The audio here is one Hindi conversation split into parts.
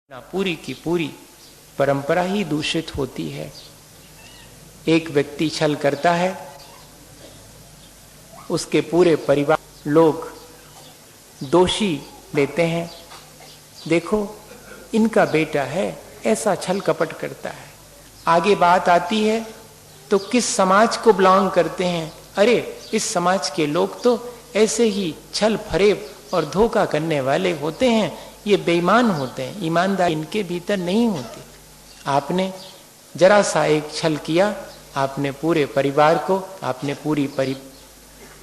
ना पूरी की पूरी परंपरा ही दूषित होती है। एक व्यक्ति छल करता है, उसके पूरे परिवार लोग दोषी देते हैं। देखो इनका बेटा है, ऐसा छल कपट करता है। आगे बात आती है तो किस समाज को बिलोंग करते हैं? अरे इस समाज के लोग तो ऐसे ही छल फरेब और धोखा करने वाले होते हैं, ये बेईमान होते हैं, ईमानदारी इनके भीतर नहीं होती। आपने जरा सा एक छल किया, आपने पूरे परिवार को, आपने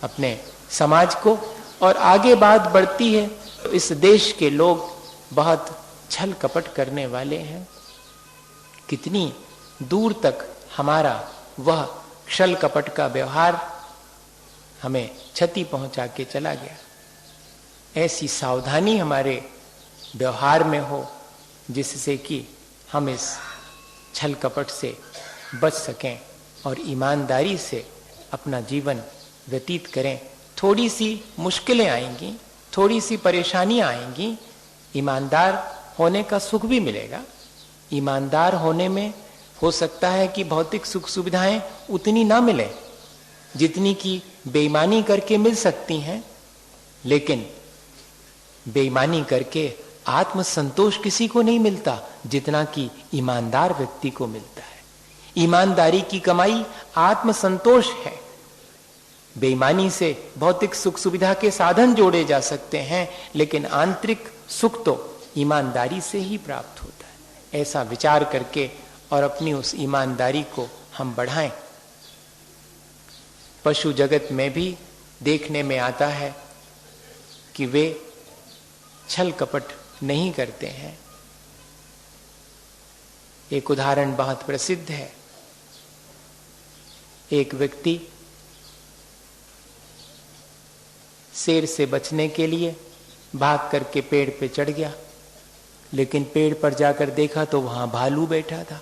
अपने समाज को, और आगे बात बढ़ती है तो इस देश के लोग बहुत छल कपट करने वाले हैं। कितनी दूर तक हमारा वह छल कपट का व्यवहार हमें क्षति पहुंचा के चला गया। ऐसी सावधानी हमारे व्यवहार में हो जिससे कि हम इस छल कपट से बच सकें और ईमानदारी से अपना जीवन व्यतीत करें। थोड़ी सी मुश्किलें आएंगी, थोड़ी सी परेशानियां आएंगी, ईमानदार होने का सुख भी मिलेगा। ईमानदार होने में हो सकता है कि भौतिक सुख सुविधाएं उतनी ना मिले जितनी कि बेईमानी करके मिल सकती हैं, लेकिन बेईमानी करके आत्म संतोष किसी को नहीं मिलता जितना कि ईमानदार व्यक्ति को मिलता है। ईमानदारी की कमाई आत्म संतोष है। बेईमानी से भौतिक सुख सुविधा के साधन जोड़े जा सकते हैं, लेकिन आंतरिक सुख तो ईमानदारी से ही प्राप्त होता है। ऐसा विचार करके और अपनी उस ईमानदारी को हम बढ़ाएं। पशु जगत में भी देखने में आता है कि वे छल कपट नहीं करते हैं। एक उदाहरण बहुत प्रसिद्ध है। एक व्यक्ति शेर से बचने के लिए भाग करके पेड़ पे चढ़ गया, लेकिन पेड़ पर जाकर देखा तो वहां भालू बैठा था।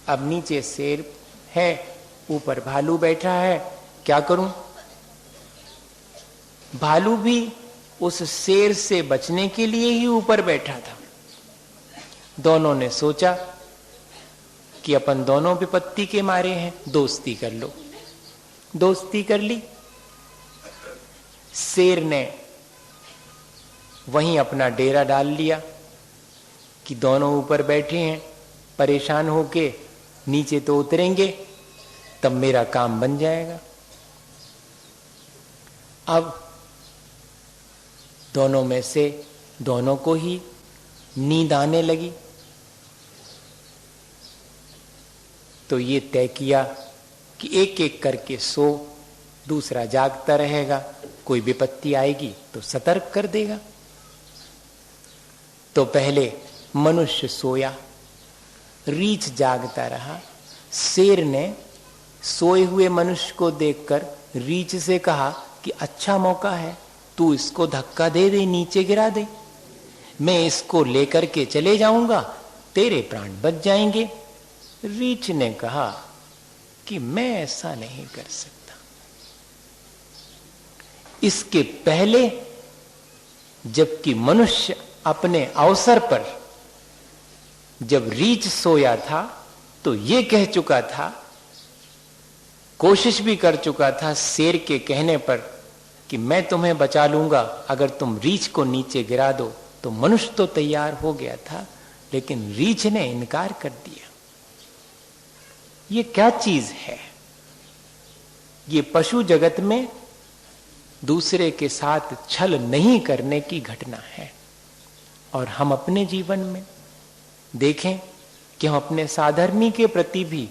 अब नीचे शेर है, ऊपर भालू बैठा है, क्या करूं? भालू भी उस शेर से बचने के लिए ही ऊपर बैठा था। दोनों ने सोचा कि अपन दोनों विपत्ति के मारे हैं, दोस्ती कर लो। दोस्ती कर ली। शेर ने वहीं अपना डेरा डाल लिया कि दोनों ऊपर बैठे हैं, परेशान होके नीचे तो उतरेंगे तब मेरा काम बन जाएगा। अब दोनों में से दोनों को ही नींद आने लगी, तो ये तय किया कि एक एक करके सो, दूसरा जागता रहेगा, कोई विपत्ति आएगी तो सतर्क कर देगा। तो पहले मनुष्य सोया, रीछ जागता रहा। शेर ने सोए हुए मनुष्य को देखकर रीछ से कहा कि अच्छा मौका है, तू इसको धक्का दे दे, नीचे गिरा दे, मैं इसको लेकर के चले जाऊंगा, तेरे प्राण बच जाएंगे। रीछ ने कहा कि मैं ऐसा नहीं कर सकता। इसके पहले जबकि मनुष्य अपने अवसर पर जब रीछ सोया था तो ये कह चुका था, कोशिश भी कर चुका था शेर के कहने पर कि मैं तुम्हें बचा लूंगा अगर तुम रीछ को नीचे गिरा दो। तो मनुष्य तो तैयार हो गया था, लेकिन रीछ ने इनकार कर दिया। ये क्या चीज है? ये पशु जगत में दूसरे के साथ छल नहीं करने की घटना है। और हम अपने जीवन में देखें कि हम अपने साधर्मी के प्रति भी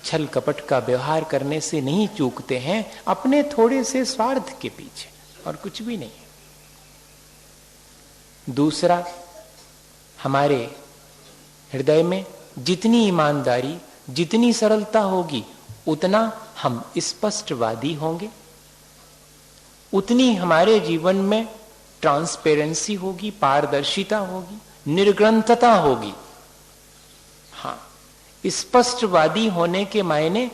छल कपट का व्यवहार करने से नहीं चूकते हैं, अपने थोड़े से स्वार्थ के पीछे, और कुछ भी नहीं। दूसरा, हमारे हृदय में जितनी ईमानदारी, जितनी सरलता होगी, उतना हम स्पष्टवादी होंगे, उतनी हमारे जीवन में ट्रांसपेरेंसी होगी, पारदर्शिता होगी, निर्ग्रंथता होगी। हाँ, स्पष्टवादी होने के मायने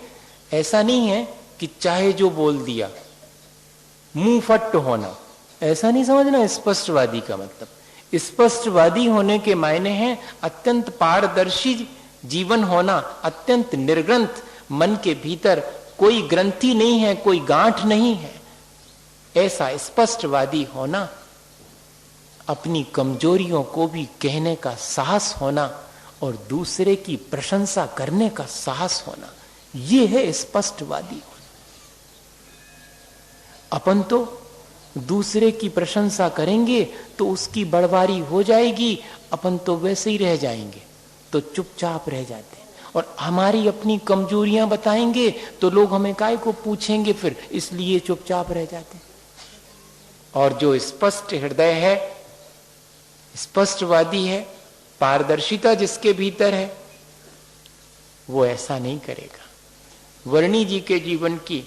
ऐसा नहीं है कि चाहे जो बोल दिया, मुंह फट होना, ऐसा नहीं समझना स्पष्टवादी का मतलब। स्पष्टवादी होने के मायने हैं अत्यंत पारदर्शी जीवन होना, अत्यंत निर्ग्रंथ, मन के भीतर कोई ग्रंथि नहीं है, कोई गांठ नहीं है, ऐसा स्पष्टवादी होना, अपनी कमजोरियों को भी कहने का साहस होना और दूसरे की प्रशंसा करने का साहस होना, यह है स्पष्टवादी होना। अपन तो दूसरे की प्रशंसा करेंगे तो उसकी बड़वारी हो जाएगी, अपन तो वैसे ही रह जाएंगे, तो चुपचाप रह जाते हैं। और हमारी अपनी कमजोरियां बताएंगे तो लोग हमें काहे को पूछेंगे फिर, इसलिए चुपचाप रह जाते हैं। और जो स्पष्ट हृदय है, स्पष्टवादी है, पारदर्शिता जिसके भीतर है, वो ऐसा नहीं करेगा। वर्णी जी के जीवन की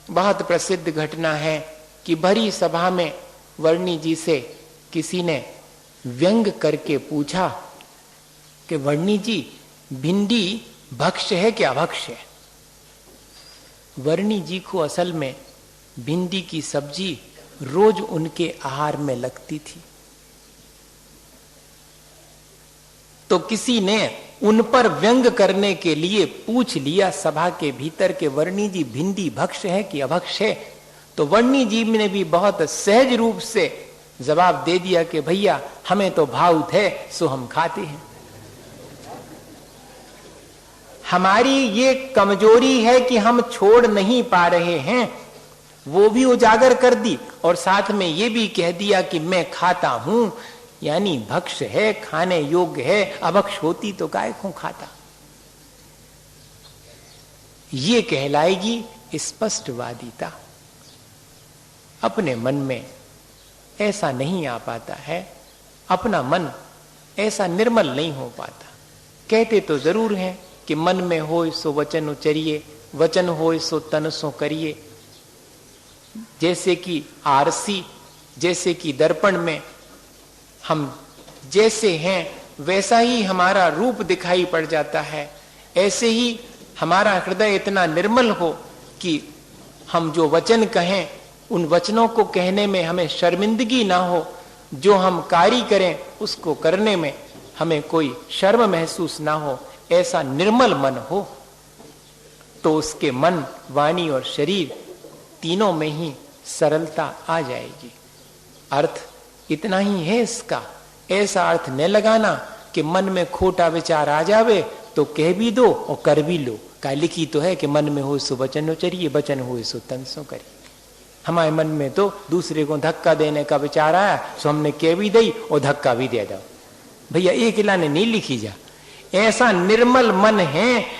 बहुत प्रसिद्ध घटना है कि भरी सभा में वर्णी जी से किसी ने व्यंग करके पूछा कि वर्णी जी, भिंडी भक्ष्य है कि अभक्ष्य है? वर्णी जी को असल में भिंडी की सब्जी रोज उनके आहार में लगती थी। तो किसी ने उन पर व्यंग करने के लिए पूछ लिया सभा के भीतर के वर्णी जी, भिंडी भक्ष्य है कि अभक्ष्य है? तो वर्णी जी ने भी बहुत सहज रूप से जवाब दे दिया कि भैया हमें तो भाव है सो हम खाते हैं। हमारी ये कमजोरी है कि हम छोड़ नहीं पा रहे हैं, वो भी उजागर कर दी और साथ में ये भी कह दिया कि मैं खाता हूं, यानी भक्ष्य है, खाने योग्य है, अभक्ष्य होती तो काय को खाता। ये कहलाएगी स्पष्टवादिता। अपने मन में ऐसा नहीं आ पाता है, अपना मन ऐसा निर्मल नहीं हो पाता। कहते तो जरूर हैं कि मन में होय सो वचन उचरिए, वचन होय सो तन सो करिए। जैसे कि आरसी, जैसे कि दर्पण में हम जैसे हैं वैसा ही हमारा रूप दिखाई पड़ जाता है, ऐसे ही हमारा हृदय इतना निर्मल हो कि हम जो वचन कहें उन वचनों को कहने में हमें शर्मिंदगी ना हो, जो हम कार्य करें उसको करने में हमें कोई शर्म महसूस ना हो, ऐसा निर्मल मन हो, तो उसके मन, वाणी और शरीर तीनों में ही सरलता आ जाएगी। अर्थ इतना ही है इसका। ऐसा अर्थ न लगाना कि मन में खोटा विचार आ जावे तो कह भी दो और कर भी लो। का लिखी तो है कि मन में हो सो वचन उचरिए, वचन हो सो तन सो करिए। हमारे मन में तो दूसरे को धक्का देने का विचार आया सो हमने कह भी दी और धक्का भी दे दो। भैया एक लाने नहीं लिखी जा। ऐसा निर्मल मन है